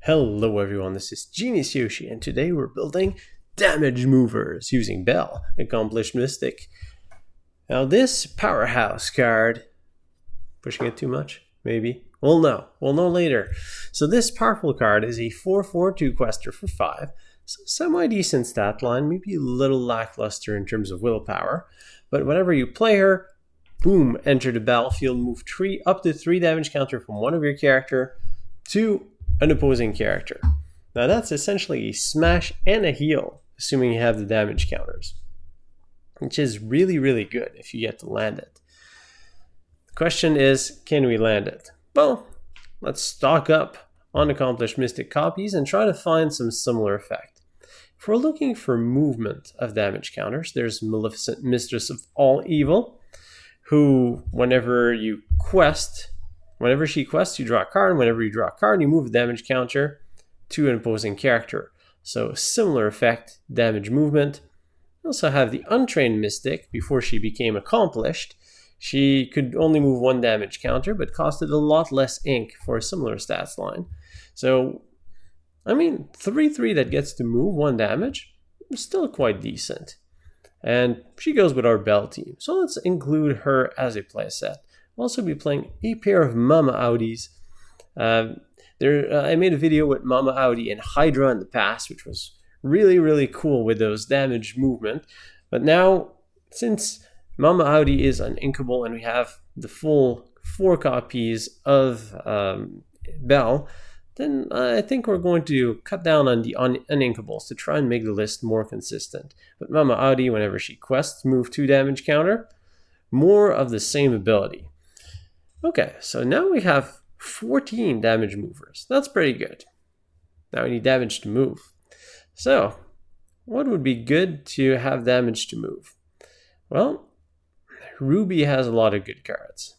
Hello everyone, this is Genius Yoshi, and today we're building damage movers using Belle, Accomplished Mystic. Now this powerhouse card, pushing it too much? Maybe? We'll know later. So this powerful card is a 4/4 2-quester for 5, so semi-decent stat line, maybe a little lackluster in terms of willpower, but whenever you play her, boom, enter the battlefield, move up to 3 damage counter from one of your character to an opposing character. Now that's essentially a smash and a heal, assuming you have the damage counters, which is really good if you get to land it. The question is, can we land it? Well, let's stock up on Accomplished Mystic copies and try to find some similar effect. If we're looking for movement of damage counters, there's Maleficent, Mistress of all evil, who whenever she quests, you draw a card, and whenever you draw a card, you move a damage counter to an opposing character. So similar effect, damage movement. We also have the Untrained Mystic. Before she became accomplished, she could only move 1 damage counter, but costed a lot less ink for a similar stats line. So, 3/3 that gets to move 1 damage is still quite decent. And she goes with our Belle team. So let's include her as a playset. We'll also be playing a pair of Mama Audies. I made a video with Mama Audi and Hydra in the past, which was really cool with those damage movement. But now, since Mama Audi is uninkable and we have the full 4 copies of Belle, then I think we're going to cut down on the uninkables to try and make the list more consistent. But Mama Audi, whenever she quests, move 2 damage counter, more of the same ability. Okay, so now we have 14 damage movers. That's pretty good. Now we need damage to move. So, what would be good to have damage to move? Well, Ruby has a lot of good cards.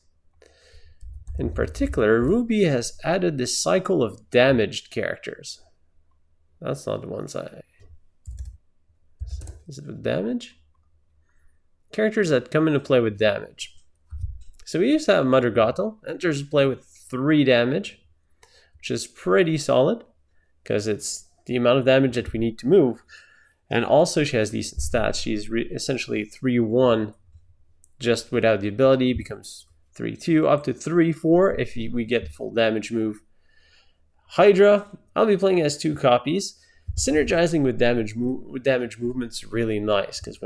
In particular, Ruby has added this cycle of damaged characters. That's not the ones Is it with damage? Characters that come into play with damage. So we used to have Mother Gothel, enters play with 3 damage, which is pretty solid, because it's the amount of damage that we need to move. And also she has decent stats. She's essentially 3/1, just without the ability, becomes 3/2, up to 3/4 if we get the full damage move. Hydra, I'll be playing as 2 copies. Synergizing with damage movement's really nice, because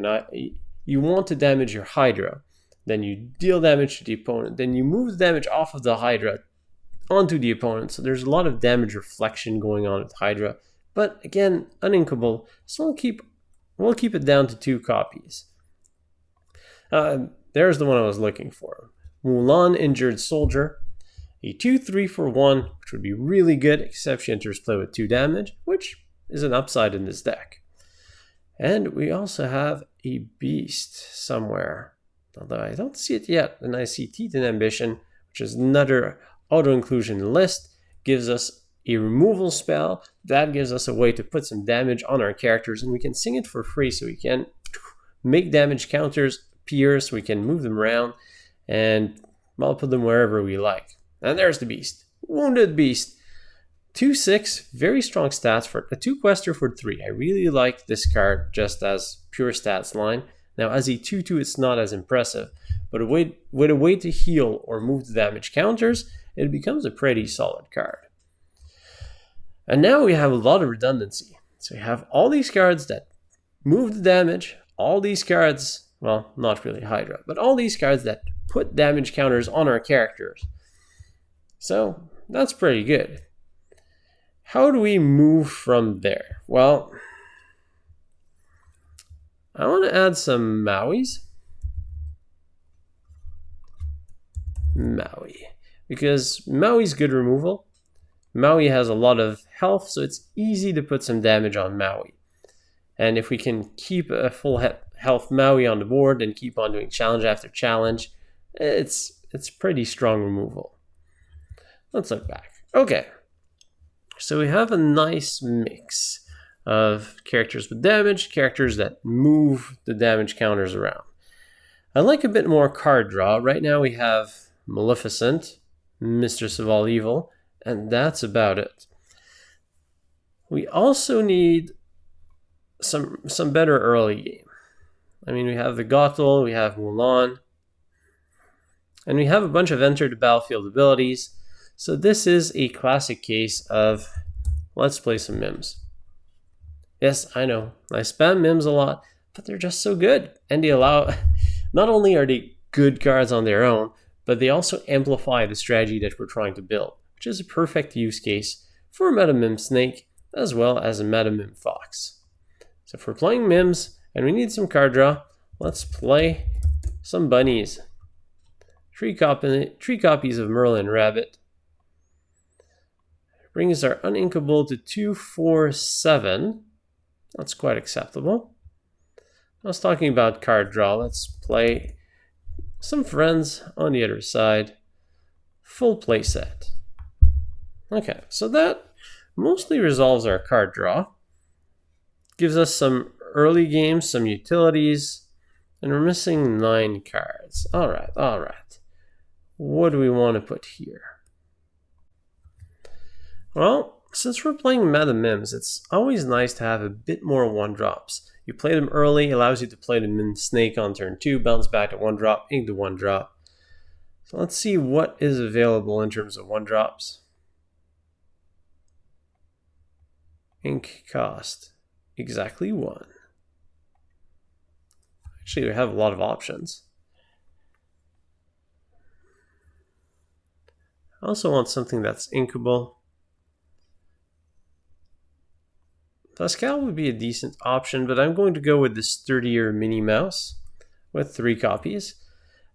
you want to damage your Hydra, then you deal damage to the opponent, then you move the damage off of the Hydra onto the opponent. So there's a lot of damage reflection going on with Hydra. But again, uninkable, so we'll keep it down to 2 copies. There's the one I was looking for. Mulan, Injured Soldier. A 2/3 for 1, which would be really good, except she enters play with 2 damage, which is an upside in this deck. And we also have a Beast somewhere, although I don't see it yet. And I see Teeth and Ambition, which is another auto-inclusion list, gives us a removal spell. That gives us a way to put some damage on our characters, and we can sing it for free, so we can make damage counters appear, so we can move them around, and I'll put them wherever we like. And there's the Beast. Wounded Beast. 2/6, very strong stats for a 2-quester for 3. I really like this card just as pure stats line. Now, as a 2/2, it's not as impressive, but with a way to heal or move the damage counters, it becomes a pretty solid card. And now we have a lot of redundancy. So we have all these cards that move the damage, all these cards, well, not really Hydra, but all these cards that put damage counters on our characters. So that's pretty good. How do we move from there? Well, I want to add some Mauis. Maui. Because Maui's good removal. Maui has a lot of health, so it's easy to put some damage on Maui. And if we can keep a full health Maui on the board and keep on doing challenge after challenge, it's pretty strong removal. Let's look back. Okay. So we have a nice mix of characters with damage, characters that move the damage counters around. I like a bit more card draw. Right now we have Maleficent, Mistress of all evil, and that's about it. We also need some better early game. I mean, we have the Gothel, we have Mulan, and we have a bunch of enter the battlefield abilities. So this is a classic case of let's play some Mims. Yes, I know, I spam Mims a lot, but they're just so good. And they allow, not only are they good cards on their own, but they also amplify the strategy that we're trying to build, which is a perfect use case for a Madam Mim Snake as well as a Madam Mim Fox. So if we're playing Mims and we need some card draw, let's play some bunnies. Three copies of Merlin Rabbit. Brings our uninkable to 247. That's quite acceptable. I was talking about card draw. Let's play some friends on the other side. Full play set. Okay, so that mostly resolves our card draw. Gives us some early games, some utilities, and we're missing 9 cards. All right. What do we want to put here? Well, since we're playing Madam Mims, it's always nice to have a bit more 1-drops. You play them early, allows you to play the Mim Snake on turn 2, bounce back to 1-drop, ink to 1-drop. So let's see what is available in terms of 1-drops. Ink cost, exactly 1. Actually, we have a lot of options. I also want something that's inkable. Pascal would be a decent option, but I'm going to go with this sturdier Minnie Mouse with 3 copies.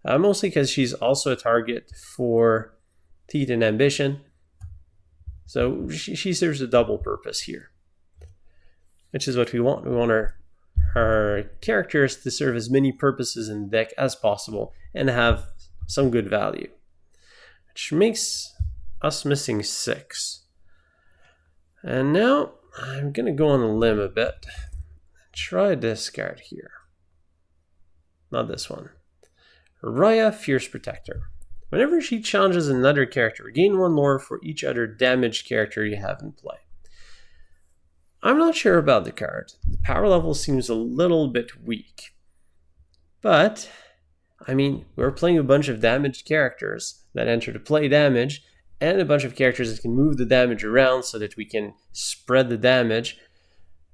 Mostly because she's also a target for Teeth and Ambition. So she serves a double purpose here, which is what we want. We want our characters to serve as many purposes in the deck as possible and have some good value, which makes us missing 6. And now I'm going to go on a limb a bit. Try this card here. Not this one. Raya, Fierce Protector. Whenever she challenges another character, gain 1 lore for each other damaged character you have in play. I'm not sure about the card. The power level seems a little bit weak. But, I mean, we're playing a bunch of damaged characters that enter to play damage, and a bunch of characters that can move the damage around so that we can spread the damage.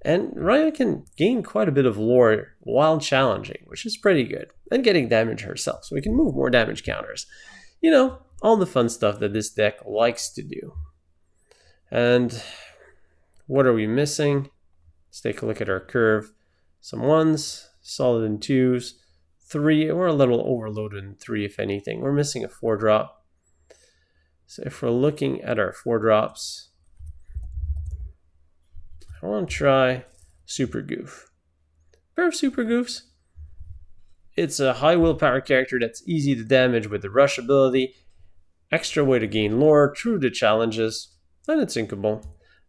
And Raya can gain quite a bit of lore while challenging, which is pretty good. And getting damage herself, so we can move more damage counters. You know, all the fun stuff that this deck likes to do. And what are we missing? Let's take a look at our curve. Some 1s, solid in 2s, 3. We're a little overloaded in 3 if anything. We're missing a 4-drop. So if we're looking at our 4-drops, I want to try Super Goof. Pair of Super Goofs. It's a high willpower character that's easy to damage with the rush ability, extra way to gain lore through the challenges, and it's inkable.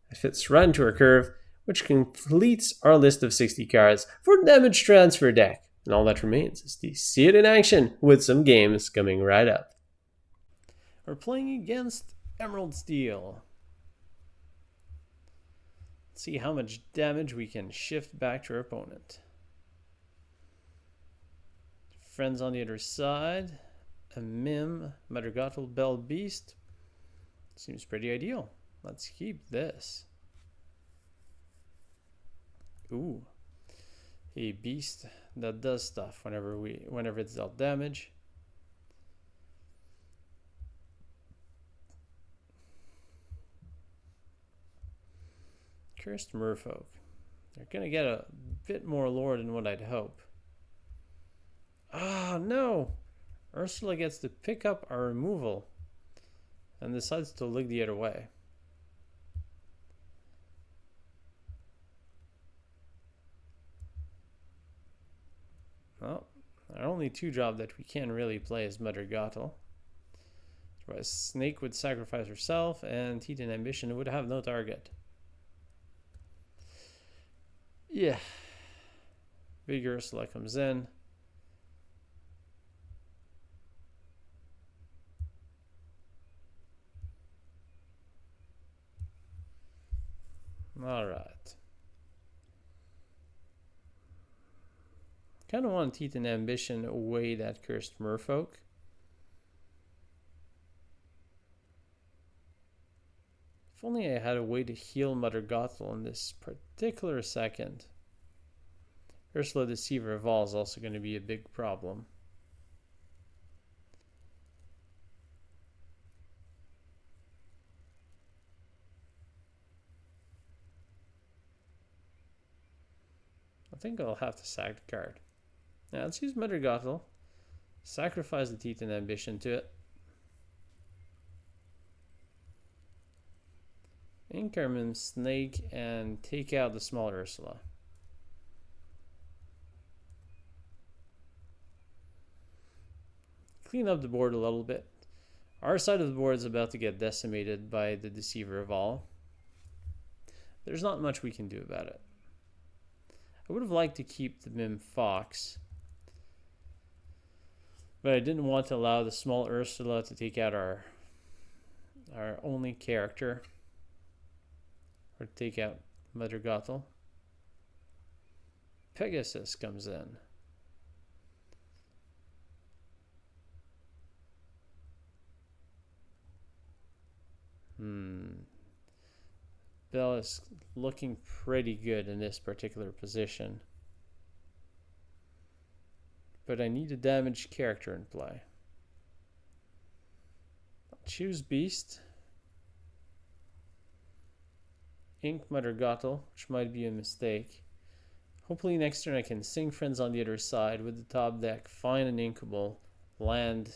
It fits right into our curve, which completes our list of 60 cards for the damage transfer deck. And all that remains is to see it in action with some games coming right up. We're playing against Emerald Steel. Let's see how much damage we can shift back to our opponent. Friends on the other side. A Mim, Mother Gothel, Belle, Beast. Seems pretty ideal. Let's keep this. Ooh. A Beast that does stuff whenever it's dealt damage. Cursed Merfolk. They're going to get a bit more lore than what I'd hope. Ah, no! Ursula gets to pick up our removal and decides to look the other way. Well, our only 2-drop that we can really play is Mother Gothel. Whereas Snake would sacrifice herself and Teeth and Ambition would have no target. Yeah. Big Ursula comes in. Alright. Kind of want to teeth and ambition away that cursed merfolk. If only I had a way to heal Mother Gothel in this particular second. Ursula Deceiver of All is also going to be a big problem. I think I'll have to sack the card. Now let's use Mother Gothel. Sacrifice the teeth and ambition to it. Incarnate Snake and take out the small Ursula. Clean up the board a little bit. Our side of the board is about to get decimated by the Deceiver of All. There's not much we can do about it. I would have liked to keep the Mim Fox, but I didn't want to allow the small Ursula to take out our only character, or take out Mother Gothel. Pegasus comes in. Belle is looking pretty good in this particular position. But I need a damaged character in play. I'll choose Beast. Ink Mother Gothel, which might be a mistake. Hopefully next turn I can sing Friends on the Other Side with the top deck, find an inkable, land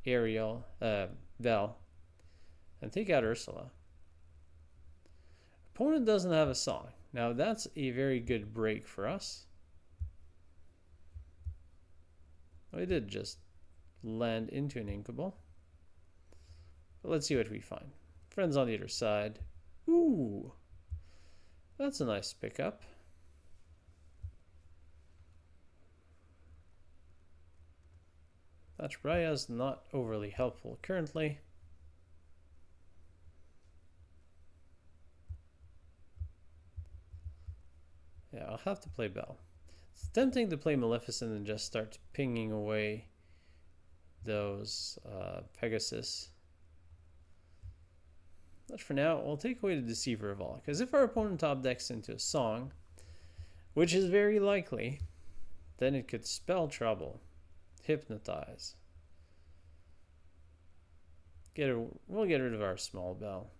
Belle, and take out Ursula. Opponent doesn't have a song. Now that's a very good break for us. We did just land into an inkable. But let's see what we find. Friends on the Other Side. Ooh, that's a nice pickup. That Raya is not overly helpful currently. Yeah, I'll have to play Belle. It's tempting to play Maleficent and just start pinging away those Pegasus. But for now, we'll take away the Deceiver of All, because if our opponent top decks into a song, which is very likely, then it could spell trouble. Hypnotize. We'll get rid of our small Belle.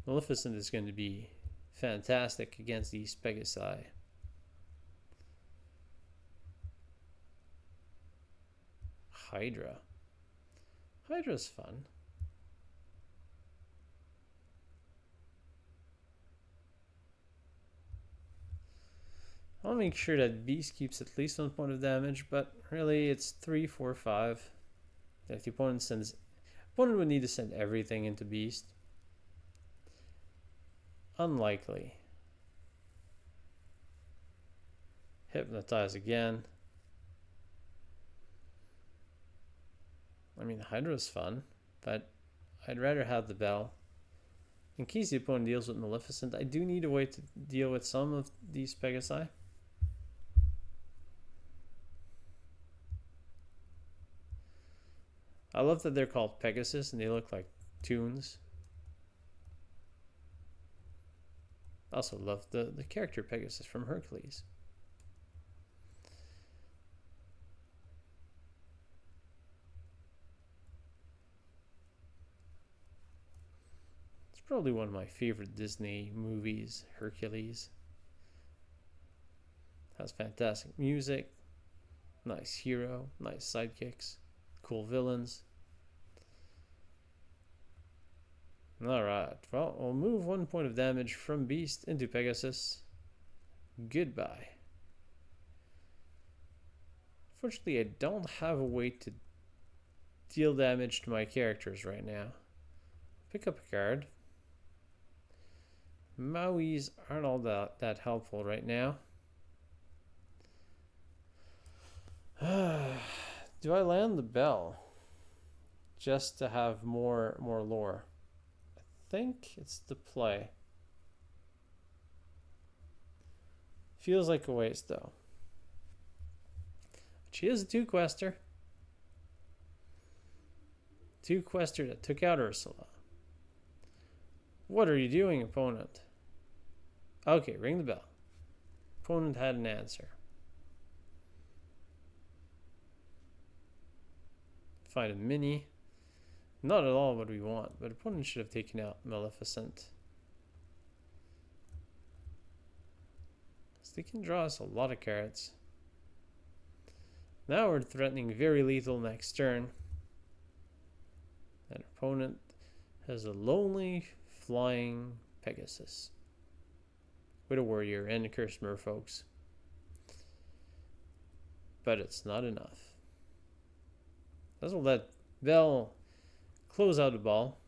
Maleficent is going to be fantastic against these Pegasi. Hydra. Hydra's fun. I'll make sure that Beast keeps at least 1 point of damage, but really it's 3, 4, 5. If the opponent would need to send everything into Beast. Unlikely. Hypnotize again. I mean, Hydra's fun, but I'd rather have the Belle. In case the opponent deals with Maleficent, I do need a way to deal with some of these Pegasi. I love that they're called Pegasus and they look like tunes. I also love the character Pegasus from Hercules. It's probably one of my favorite Disney movies, Hercules. Has fantastic music, nice hero, nice sidekicks, cool villains. Alright, well, we'll move 1 point of damage from Beast into Pegasus. Goodbye. Unfortunately, I don't have a way to deal damage to my characters right now. Pick up a card. Maui's aren't all that helpful right now. Do I land the Belle just to have more lore? I think it's the play. Feels like a waste though. She is a 2-quester. 2-quester that took out Ursula. What are you doing, opponent? Okay, ring the bell. Opponent had an answer. Find a Minnie. Not at all what we want, but opponent should have taken out Maleficent. So they can draw us a lot of cards. Now we're threatening very lethal next turn. And opponent has a lonely flying Pegasus with a warrior and a cursed merfolks. But it's not enough. This will let Belle close out the ball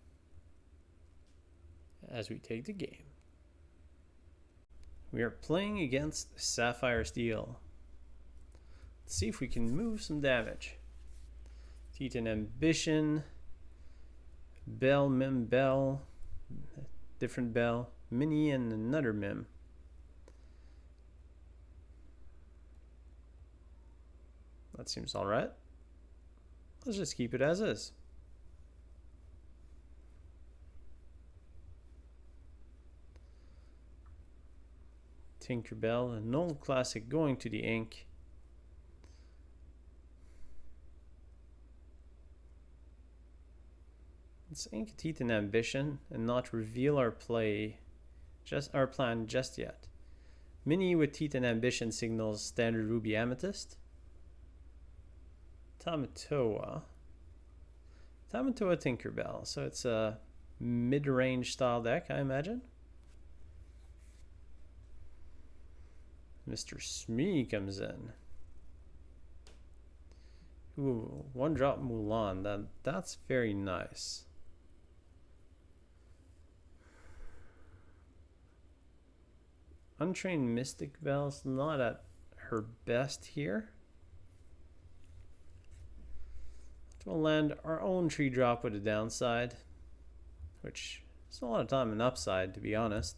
as we take the game. We are playing against Sapphire Steel. Let's see if we can move some damage. Titan Ambition, Belle, Mim, Belle, different Belle, Minnie, and another Mim. That seems alright. Let's just keep it as is. Tinkerbell, an old classic going to the ink. Let's ink Titan Ambition and not reveal our plan just yet. Minnie with Titan Ambition signals standard Ruby Amethyst. Tamatoa Tinkerbell. So it's a mid-range style deck, I imagine. Mr. Smee comes in. Ooh, 1-drop Mulan. That's very nice. Untrained Mystic Belle's not at her best here. We'll land our own tree drop with a downside, which is a lot of time an upside, to be honest.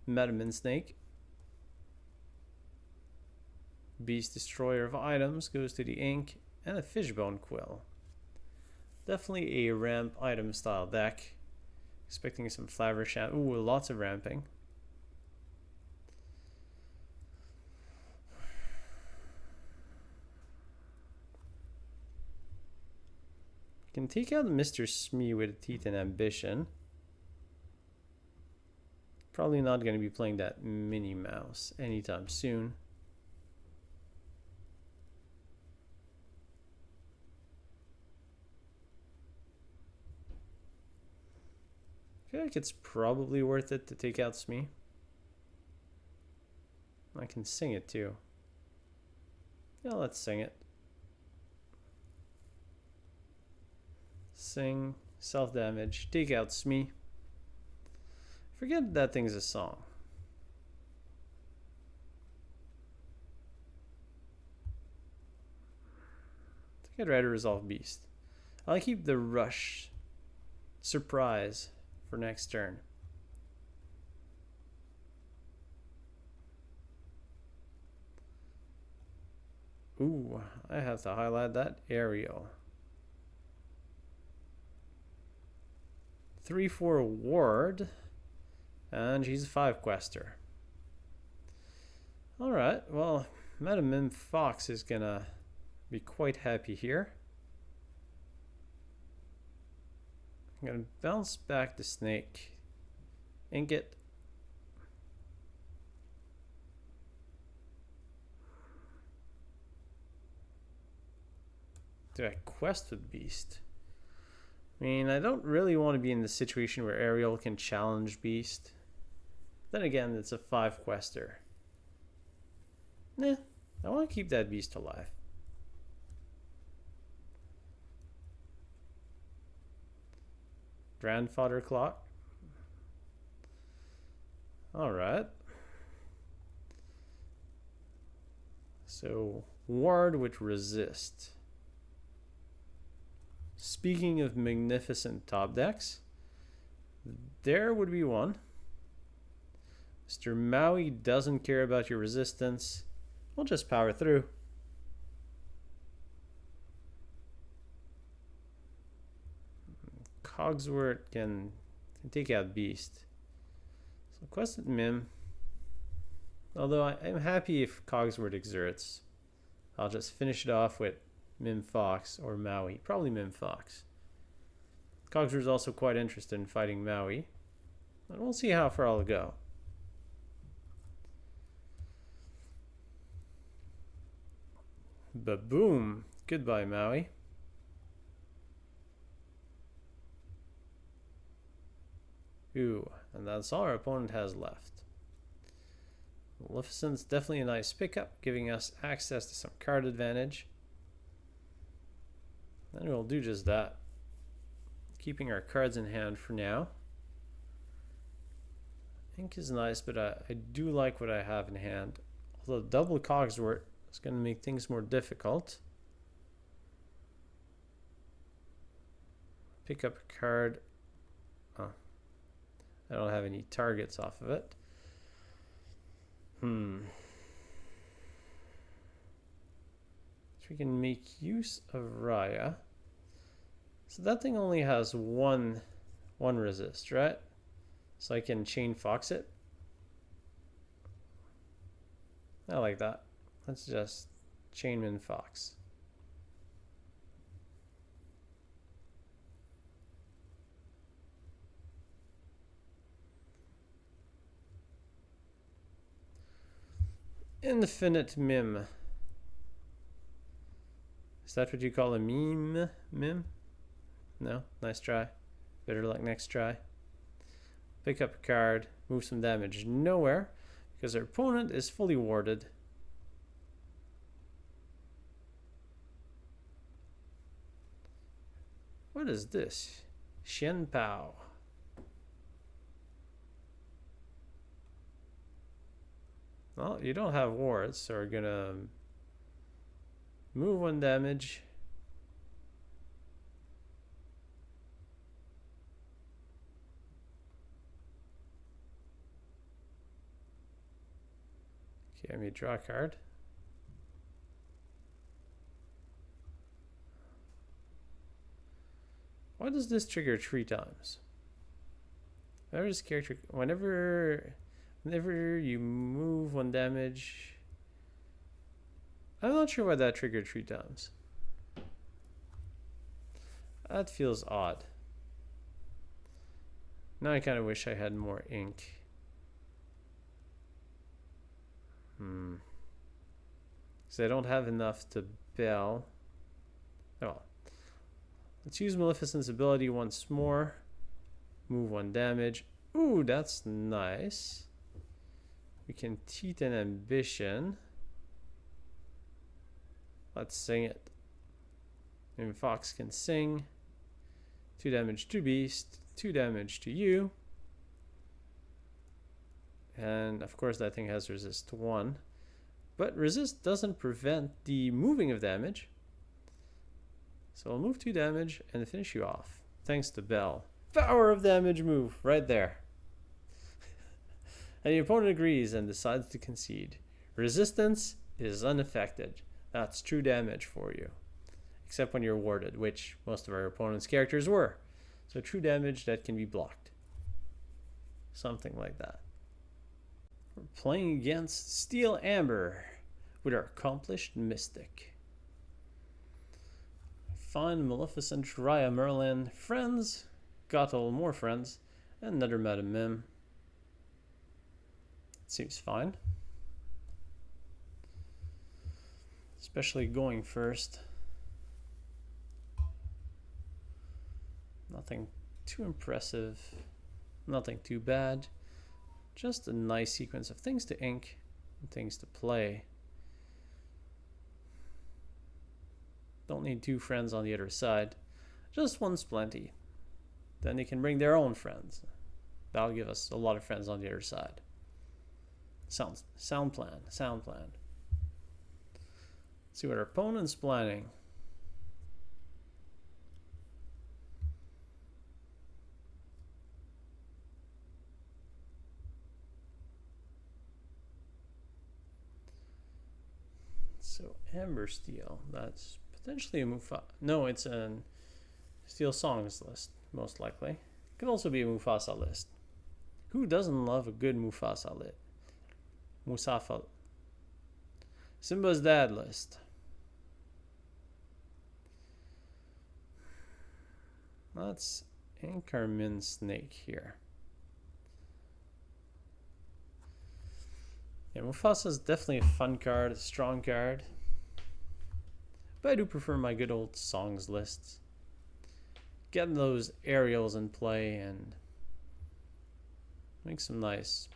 Madam Mim Snake. Beast Destroyer of Items goes to the ink, and a Fishbone Quill. Definitely a ramp item style deck. Expecting some Flaversham. Ooh, lots of ramping. Can take out Mr. Smee with a Titan Ambition. Probably not going to be playing that Minnie Mouse anytime soon. I feel like it's probably worth it to take out Smee. I can sing it too. Yeah, let's sing it. Sing, self-damage, take out Smee. Forget that thing's a song. I think I'd rather resolve Beast. I'll keep the rush surprise for next turn. Ooh, I have to highlight that Ariel. 3/4 ward, and she's a 5-quester. Alright, well, Madam Mim Fox is gonna be quite happy here. I'm gonna bounce back the snake, ink it. Do I quest with Beast? I mean, I don't really want to be in the situation where Ariel can challenge Beast. Then again, it's a 5-quester. Nah, I want to keep that Beast alive. Grandfather Clock. Alright. So, ward with resist. Speaking of magnificent top decks, there would be one. Mr. Maui doesn't care about your resistance. We'll just power through. Cogsworth can take out Beast. So Quested Mim. Although I'm happy if Cogsworth exerts. I'll just finish it off with Mim Fox or Maui. Probably Mim Fox. Cogsworth's also quite interested in fighting Maui. And we'll see how far I'll go. Ba-boom! Goodbye, Maui. Ooh, and that's all our opponent has left. Maleficent's definitely a nice pickup, giving us access to some card advantage. And we'll do just that. Keeping our cards in hand for now. Ink is nice, but I do like what I have in hand. Although double Cogsworth is going to make things more difficult. Pick up a card. Oh, I don't have any targets off of it. So we can make use of Raya. So that thing only has one resist, right? So I can chain fox it. I like that. Let's just chain Min Fox. Infinite Mim. Is that what you call a meme? Mim? No? Nice try. Better luck next try. Pick up a card. Move some damage nowhere because our opponent is fully warded. What is this? Shen Pao. Well, you don't have wards, so we're gonna move 1 damage. Okay, let me draw a card. Why does this trigger 3 times? Whenever this character, whenever you move 1 damage, I'm not sure why that triggered 3 times. That feels odd. Now I kind of wish I had more ink. Because I don't have enough to Belle. Oh. Let's use Maleficent's ability once more. Move 1 damage. Ooh, that's nice. We can teeth an ambition. Let's sing it. And Fox can sing. 2 damage to Beast. 2 damage to you. And of course that thing has resist 1. But resist doesn't prevent the moving of damage. So I'll move 2 damage and finish you off. Thanks to Belle. Power of damage move right there. And the opponent agrees and decides to concede. Resistance is unaffected. That's true damage for you. Except when you're warded, which most of our opponent's characters were. So true damage that can be blocked. Something like that. We're playing against Steel Amber with our accomplished mystic. Find Maleficent, Raya, Merlin, friends, Gothel, more friends, and another Madam Mim. Seems fine. Especially going first. Nothing too impressive. Nothing too bad. Just a nice sequence of things to ink and things to play. Don't need 2 friends on the other side. Just 1's plenty. Then they can bring their own friends. That'll give us a lot of friends on the other side. Sound plan. Let's see what our opponent's planning. So Amber Steel, that's potentially a Mufasa. No, it's a Steel Songs list, most likely. Could also be a Mufasa list. Who doesn't love a good Mufasa lit? Musafa. Simba's dad list. Let's Anchorman Snake here. Yeah, Mufasa's definitely a fun card, a strong card. But I do prefer my good old songs lists. Getting those aerials in play and make some nice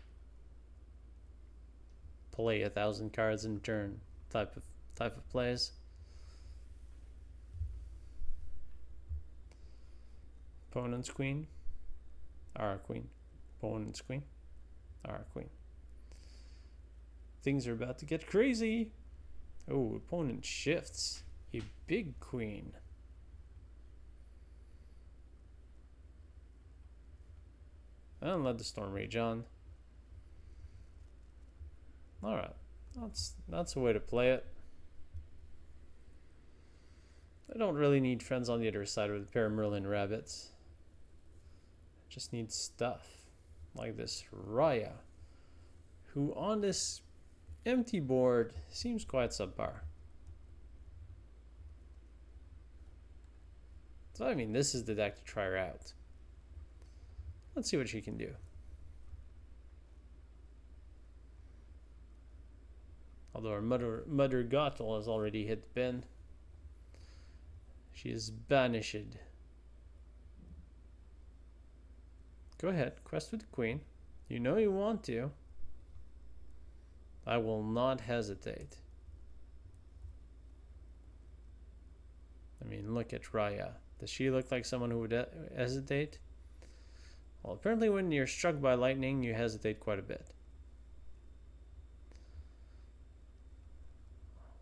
play 1,000 cards in turn type of plays. Opponent's queen. Our queen. Opponent's queen. Our queen. Things are about to get crazy. Oh, opponent shifts. A big queen. And let the storm rage on. Alright. That's a way to play it. I don't really need friends on the other side with a pair of Merlin rabbits. I just need stuff. Like this Raya. Who on this empty board seems quite subpar. So I mean, this is the deck to try her out. Let's see what she can do. Although our mother Gothel has already hit the bin. She is banished. Go ahead, quest with the queen. You know you want to. I will not hesitate. I mean, look at Raya. Does she look like someone who would hesitate? Well, apparently when you're struck by lightning, you hesitate quite a bit.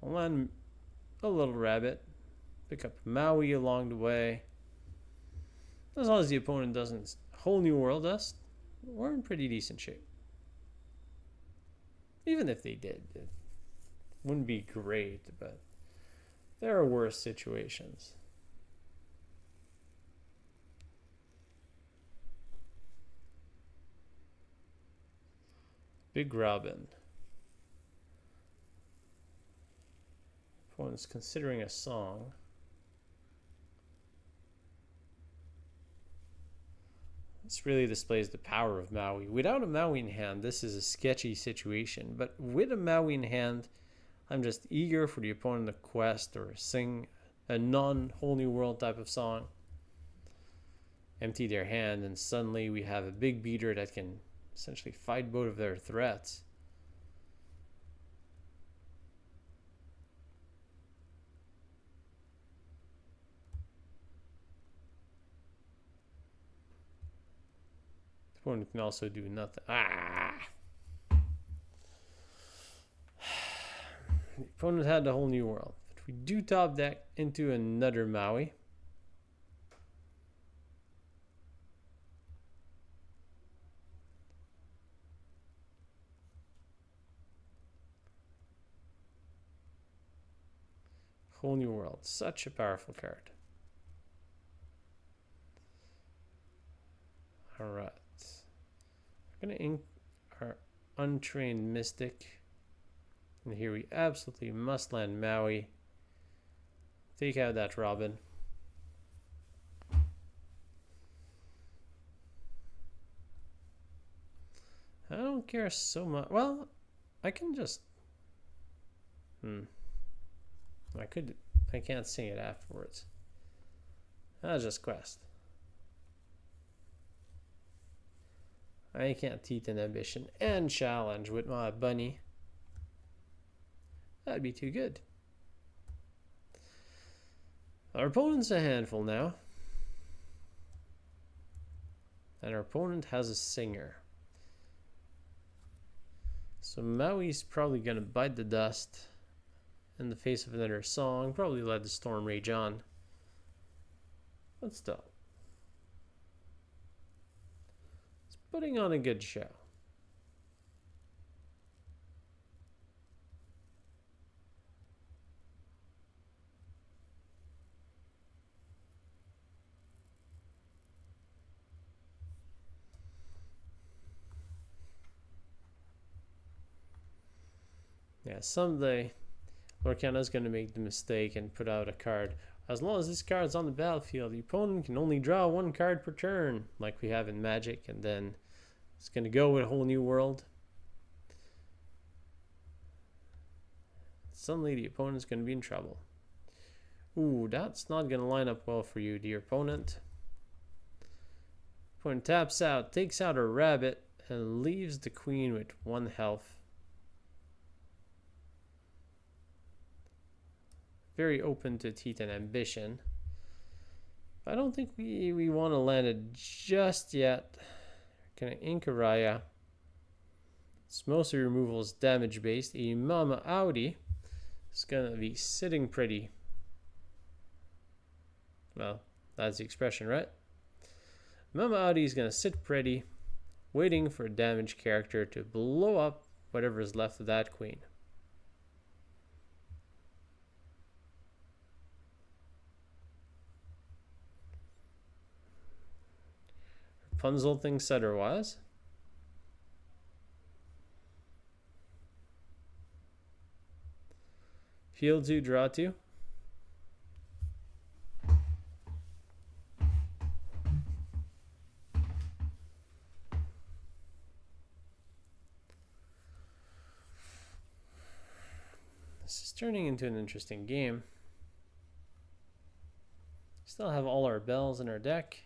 I'll land a little rabbit. Pick up Maui along the way. As long as the opponent doesn't whole new world us, we're in pretty decent shape. Even if they did, it wouldn't be great, but there are worse situations. Big Robin. Opponent's considering a song. This really displays the power of Maui. Without a Maui in hand, this is a sketchy situation. But with a Maui in hand, I'm just eager for the opponent to quest or sing a non-whole new world type of song. Empty their hand, and suddenly we have a big beater that can essentially fight both of their threats. The opponent can also do nothing. The opponent had the whole new world. But we do top deck into another Maui. Whole new world. Such a powerful card. Alright. We're going to ink our Untrained Mystic. And here we absolutely must land Maui. Take out that Robin. I don't care so much. Well, I can just... I can't sing it afterwards. I'll just quest. I can't Titan Ambition and challenge with my bunny. That'd be too good. Our opponent's a handful now. And our opponent has a singer. So Maui's probably going to bite the dust in the face of another song, probably let the storm rage on. But still, it's putting on a good show. Yeah, someday Lorcana is going to make the mistake and put out a card. As long as this card is on the battlefield, the opponent can only draw one card per turn, like we have in Magic, and then it's going to go with a whole new world. Suddenly the opponent's going to be in trouble. Ooh, that's not going to line up well for you, dear opponent. Opponent taps out, takes out a rabbit, and leaves the queen with 1 health. Very open to teeth and ambition. I don't think we want to land it just yet. We're going to ink a Raya. It's mostly removals damage based. A Mama Odie is going to be sitting pretty. Well, that's the expression, right? Mama Odie is going to sit pretty, waiting for a damaged character to blow up whatever is left of that queen. Rapunzel thinks otherwise. Heal 2, draw 2. This is turning into an interesting game. Still have all our bells in our deck.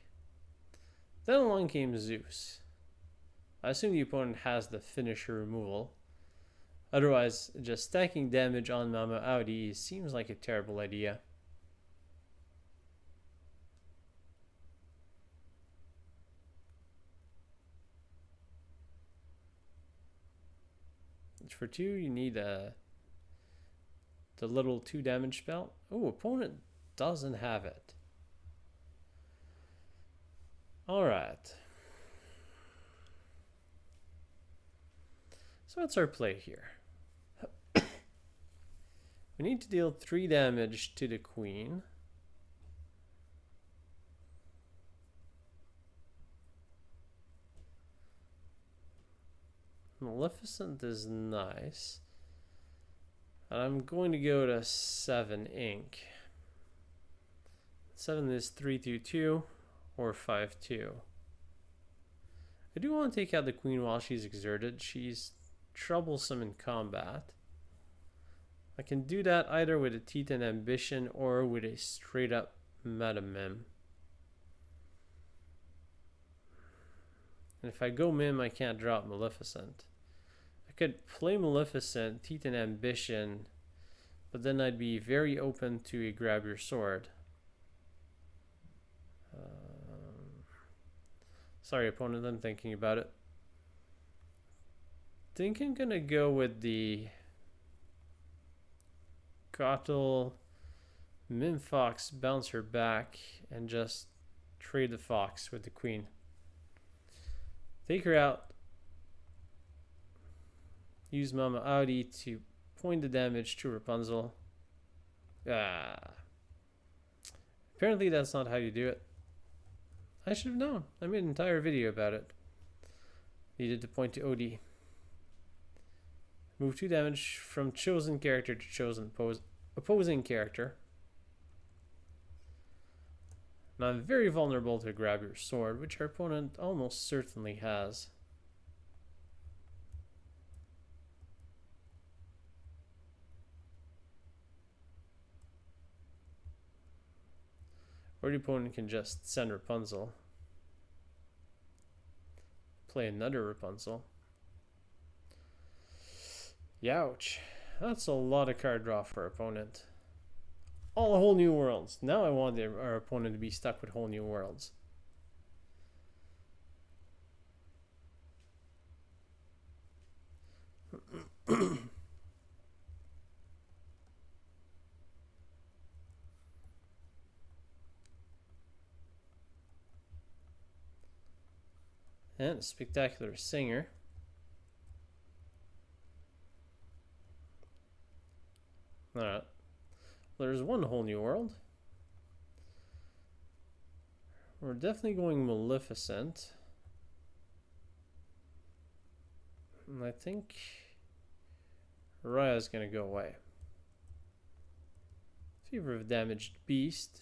Then along came Zeus. I assume the opponent has the finisher removal. Otherwise, just stacking damage on Mama Odie seems like a terrible idea. For 2, you need the little 2 damage spell. Oh, opponent doesn't have it. Alright. So what's our play here? We need to deal 3 damage to the queen. Maleficent is nice. And I'm going to go to 7 ink. 7 is 3/2 or 5/2. I do want to take out the queen while she's exerted. She's troublesome in combat. I can do that either with a teeth and ambition or with a straight up Madam Mim. And if I go Mim, I can't drop Maleficent. I could play Maleficent, teeth and ambition, but then I'd be very open to a grab your sword. Sorry, opponent, I'm thinking about it. I think I'm gonna go with the Gothel, Mim Fox, bounce her back, and just trade the Fox with the Queen. Take her out. Use Mama Odie to point the damage to Rapunzel. Apparently that's not how you do it. I should have known. I made an entire video about it. Needed to point to Odie. Move 2 damage from chosen character to chosen opposing character. Now I'm very vulnerable to grab your sword, which our opponent almost certainly has. Or the opponent can just send Rapunzel. Play another Rapunzel. Youch. That's a lot of card draw for our opponent. All whole new worlds. Now I want our opponent to be stuck with whole new worlds. And a spectacular singer. Alright. There's one whole new world. We're definitely going Maleficent. And I think Raya's gonna go away. Fever of Damaged Beast.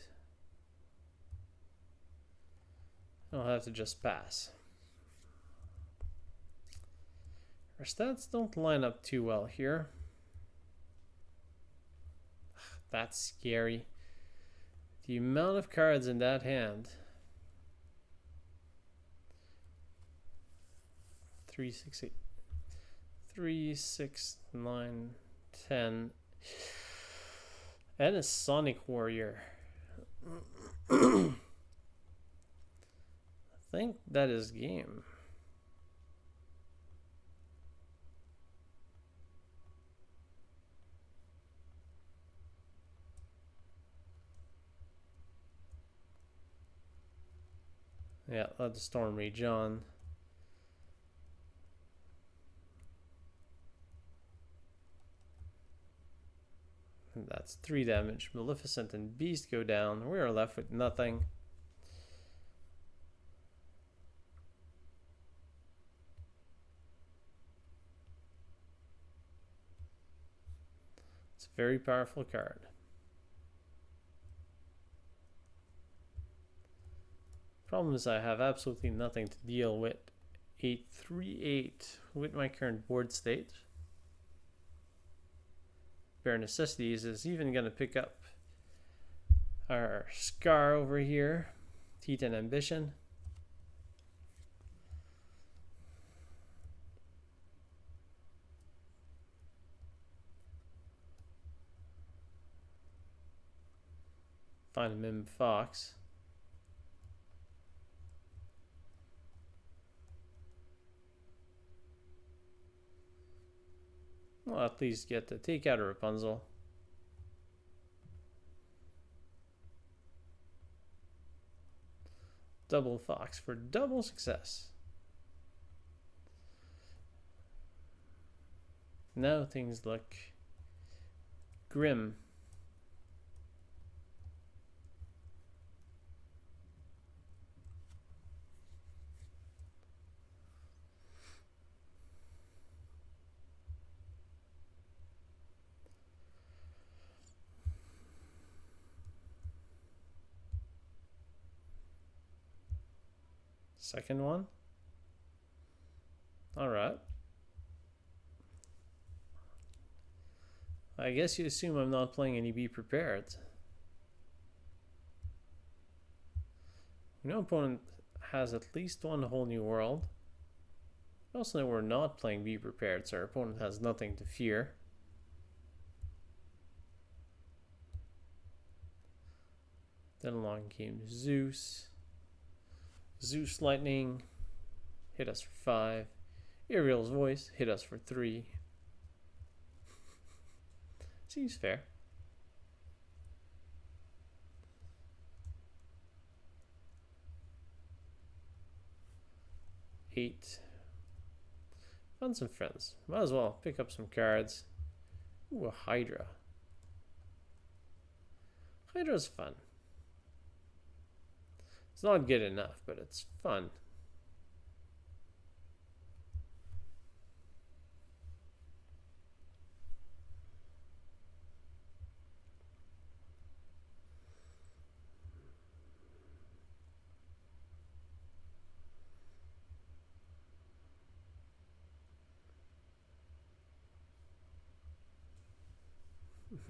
I'll have to just pass. Our stats don't line up too well here. That's scary. The amount of cards in that hand. 3, 6, 8. 3, 6, 9, 10. And a Sonic Warrior. I think that is game. Yeah, let the storm rage on. And that's 3 damage. Maleficent and Beast go down. We are left with nothing. It's a very powerful card. Problem is I have absolutely nothing to deal with 838 with my current board state. Bare Necessities is even going to pick up our Scar over here. Teeth and Ambition. Find Mim Fox. Well, at least get to take out a Rapunzel. Double Fox for double success. Now things look grim. Second one. All right. I guess you assume I'm not playing any Be Prepared. No opponent has at least one whole new world. Also know we're not playing Be Prepared, so our opponent has nothing to fear. Then along came Zeus. Zeus Lightning hit us for 5. Ariel's Voice hit us for 3. Seems fair. Eight. Found some friends. Might as well pick up some cards. Ooh, a Hydra. Hydra's fun. It's not good enough, but it's fun.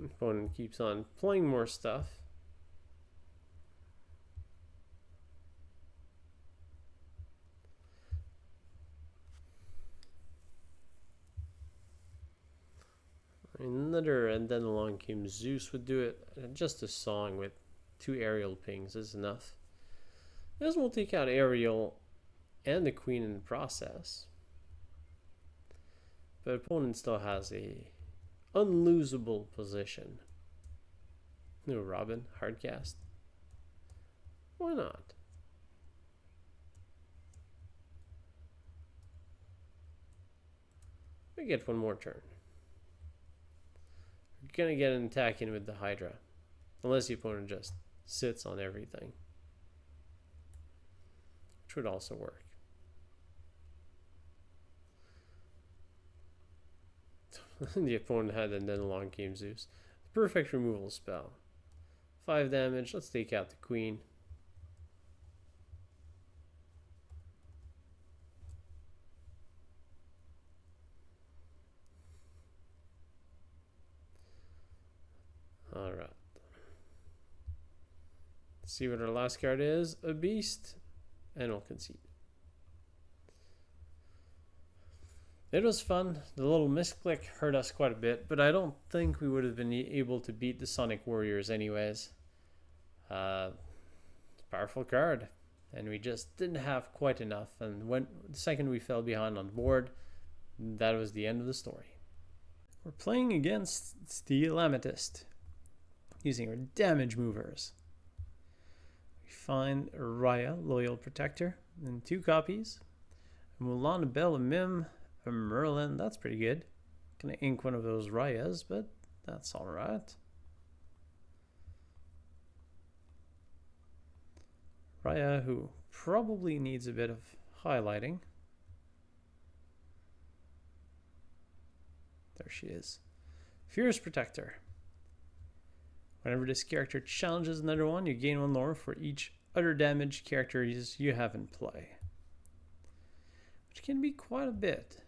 Opponent keeps on playing more stuff. Another, and then along came Zeus would do it. And just a song with 2 aerial pings is enough. This will take out Ariel and the Queen in the process. but opponent still has a unlosable position. No Robin, hardcast. Why not? We get one more turn. We're gonna get an attack in with the Hydra. Unless the opponent just sits on everything. Which would also work. The opponent had and then a long game Zeus. The perfect removal spell. 5 damage. Let's take out the queen. Alright. Let's see what our last card is. A beast. And we'll concede. It was fun. The little misclick hurt us quite a bit, but I don't think we would have been able to beat the Sonic Warriors anyways. Powerful card. And we just didn't have quite enough. And when the second we fell behind on the board, that was the end of the story. We're playing against Steel Amethyst, using our damage movers. We find Raya, Loyal Protector, in 2 copies. Mulan, Belle, Mim, a Merlin. That's pretty good. Gonna ink one of those Rayas, but that's alright. Raya, who probably needs a bit of highlighting. There she is. Fierce Protector. Whenever this character challenges another one, you gain 1 lore for each other damage characters you have in play. Which can be quite a bit.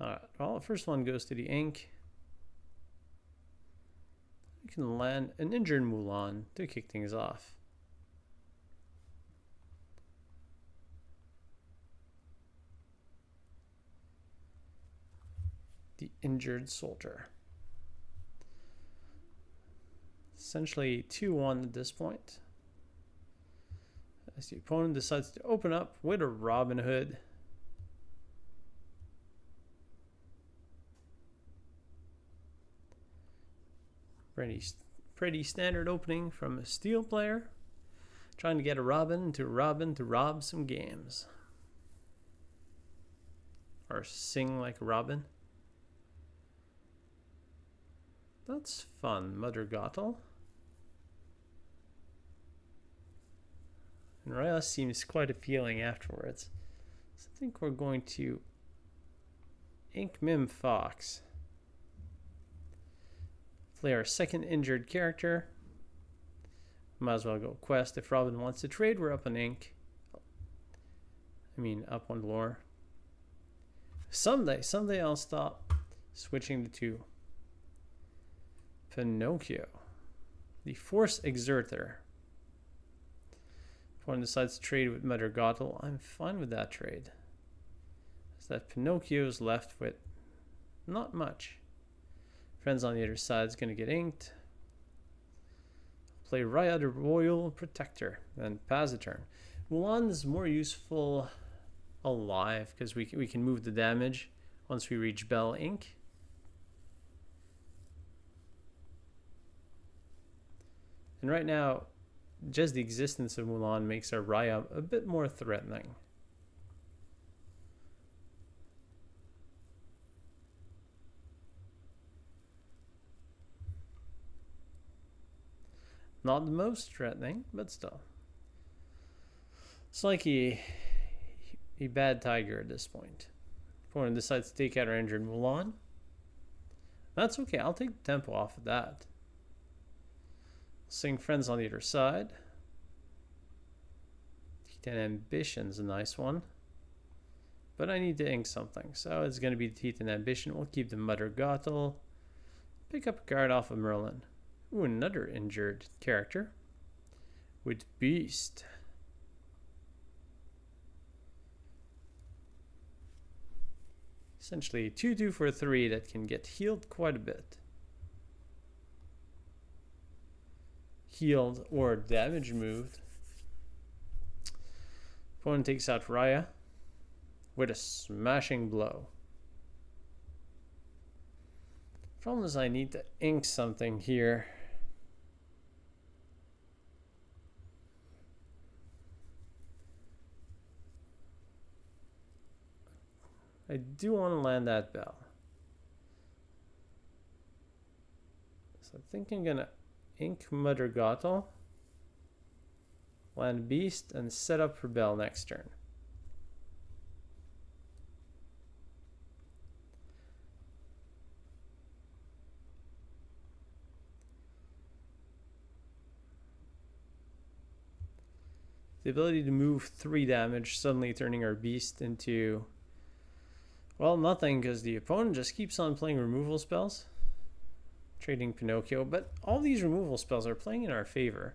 Alright, well, the first one goes to the ink. You can land an injured Mulan to kick things off. The injured soldier. Essentially 2-1 at this point. As the opponent decides to open up with a Robin Hood. Pretty standard opening from a Steel player. Trying to get a Robin to rob some games. Or sing like Robin. That's fun, Mother Gothel. And Raya seems quite appealing afterwards. So I think we're going to ink Mim Fox. Play our second injured character. Might as well go quest. If Robin wants to trade, we're up on ink. Up on lore. Someday I'll stop switching the 2. Pinocchio. The Force Exerter. If one decides to trade with Mother Gothel, I'm fine with that trade. As that Pinocchio's left with not much. Friends on the other side is going to get inked. Play Raya, the Royal Protector, and pass the turn. Mulan is more useful alive because we can move the damage once we reach Belle ink. And right now, just the existence of Mulan makes our Raya a bit more threatening. Not the most threatening, but still. It's like a bad tiger at this point. Opponent decides to take out our injured Mulan. That's okay, I'll take the tempo off of that. Sing Friends on the other side. Titan Ambition's a nice one. But I need to ink something, so it's going to be the Titan Ambition. We'll keep the Mother Gothel. Pick up a card off of Merlin. Ooh, another injured character. With Beast. Essentially 2/2 for 3 that can get healed quite a bit. Healed or damage moved. Opponent takes out Raya with a smashing blow. Problem is I need to ink something here. I do want to land that Belle. So I think I'm going to ink Mother Gothel, land Beast, and set up for Belle next turn. The ability to move 3 damage, suddenly turning our Beast into, well, nothing, because the opponent just keeps on playing removal spells. Trading Pinocchio, but all these removal spells are playing in our favor.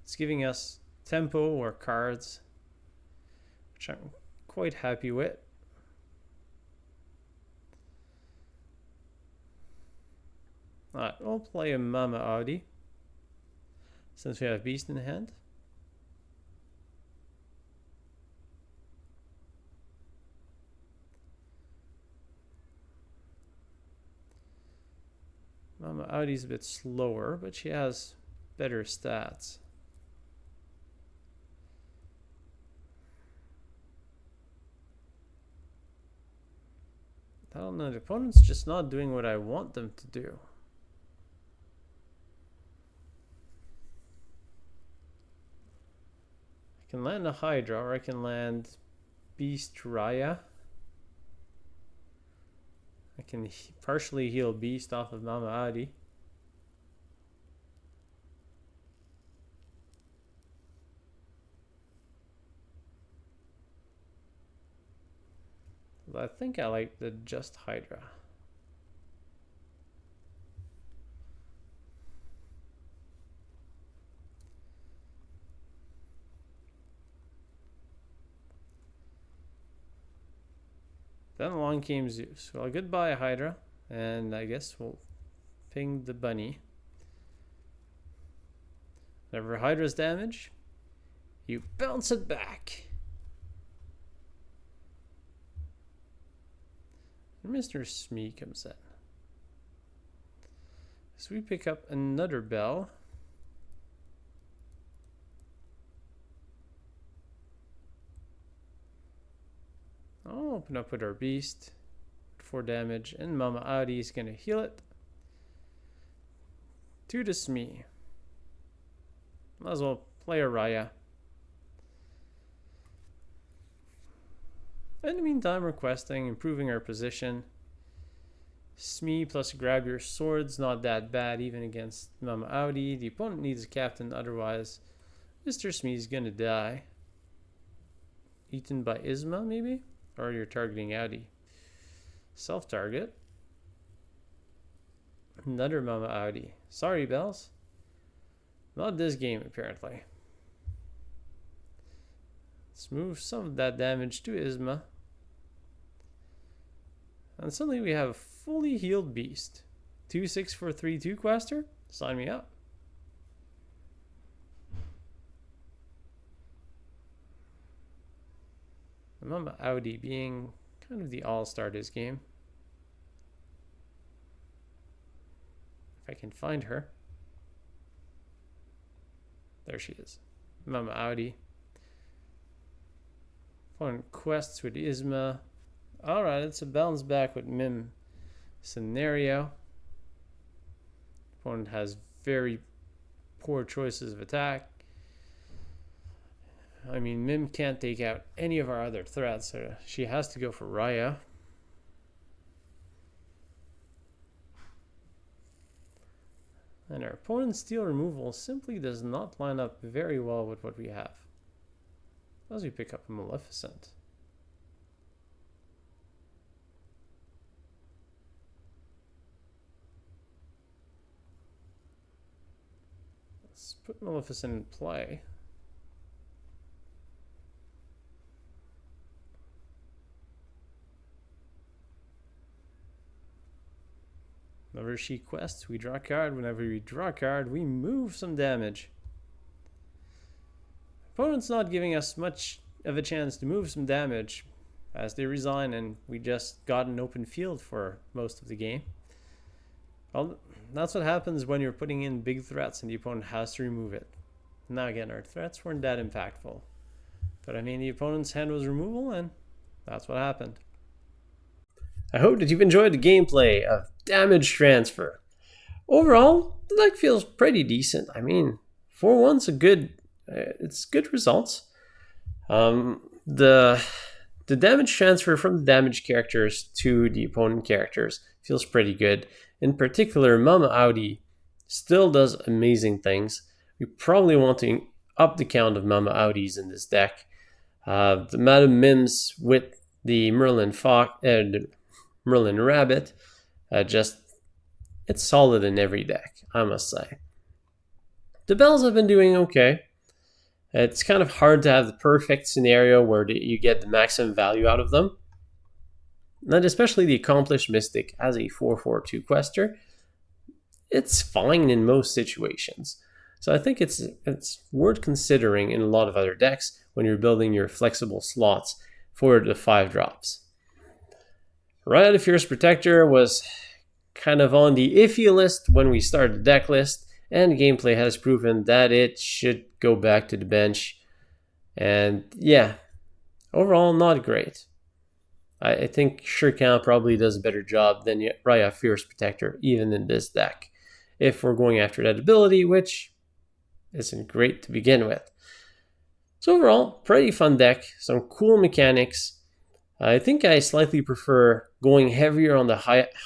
It's giving us tempo or cards, which I'm quite happy with. Alright, we'll play a Mama Odie since we have Beast in hand. Mama Odie's a bit slower, but she has better stats. I don't know, the opponent's just not doing what I want them to do. I can land a Hydra, or I can land Beast Raya. I can partially heal Beast off of Mama Odie. But I think I like the just Hydra. Then along came Zeus. Well, goodbye, Hydra. And I guess we'll ping the bunny. Whenever Hydra's damage, you bounce it back. And Mr. Smee comes in. So we pick up another Belle. I'll open up with our Beast, 4 damage, and Mama Odie is going to heal it. 2 to Smee. Might as well play a Raya. In the meantime, we're questing, improving our position. Smee plus grab your swords, not that bad even against Mama Odie. The opponent needs a captain, otherwise Mr. Smee's going to die. Eaten by Isma, maybe? Or you're targeting Odie. Self-target. Another Mama Odie. Sorry, Bells. Not this game, apparently. Let's move some of that damage to Isma. And suddenly we have a fully healed Beast. 2/6 for 3/2 Quester? Sign me up. Mama Odie being kind of the all-star this game. If I can find her. There she is. Mama Odie. Opponent quests with Isma. Alright, it's a bounce back with Mim scenario. Opponent has very poor choices of attack. I mean, Mim can't take out any of our other threats, so she has to go for Raya. And our opponent's steel removal simply does not line up very well with what we have. As we pick up a Maleficent. Let's put Maleficent in play. Whenever she quests, we draw a card. Whenever we draw a card, we move some damage. Opponent's not giving us much of a chance to move some damage as they resign, and we just got an open field for most of the game. Well, that's what happens when you're putting in big threats and the opponent has to remove it. Now again, our threats weren't that impactful, but I mean, the opponent's hand was removal, and that's what happened. I hope that you've enjoyed the gameplay of Damage Transfer. Overall, the deck feels pretty decent. I mean, 4-1's it's good results. The damage transfer from the damage characters to the opponent characters feels pretty good. In particular, Mama Odie still does amazing things. We probably want to up the count of Mama Odies in this deck. The Madam Mims with the Merlin Rabbit, it's solid in every deck, I must say. The Bells have been doing okay. It's kind of hard to have the perfect scenario where you get the maximum value out of them. And especially the Accomplished Mystic as a 4/4/2 quester, it's fine in most situations. So I think it's worth considering in a lot of other decks when you're building your flexible slots for the 5 drops. Raya the Fierce Protector was kind of on the iffy list when we started the deck list, and gameplay has proven that it should go back to the bench. And yeah, overall not great. I think Shuriken probably does a better job than Raya Fierce Protector even in this deck, if we're going after that ability, which isn't great to begin with. So overall, pretty fun deck, some cool mechanics. I think I slightly prefer going heavier on the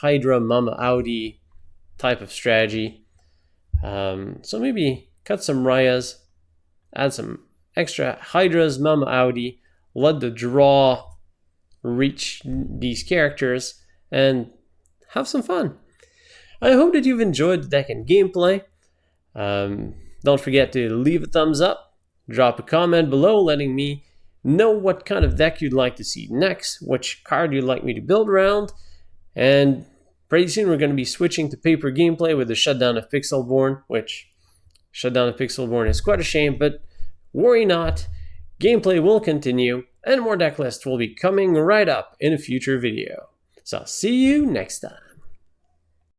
Hydra Mama Odie type of strategy. So maybe cut some Rayas, add some extra Hydras, Mama Odie, let the draw reach these characters, and have some fun. I hope that you've enjoyed the deck and gameplay. Don't forget to leave a thumbs up, drop a comment below letting me know what kind of deck you'd like to see next, which card you'd like me to build around, and pretty soon we're going to be switching to paper gameplay with the shutdown of Pixelborn, which shutdown of Pixelborn is quite a shame, but worry not, gameplay will continue, and more deck lists will be coming right up in a future video. So I'll see you next time.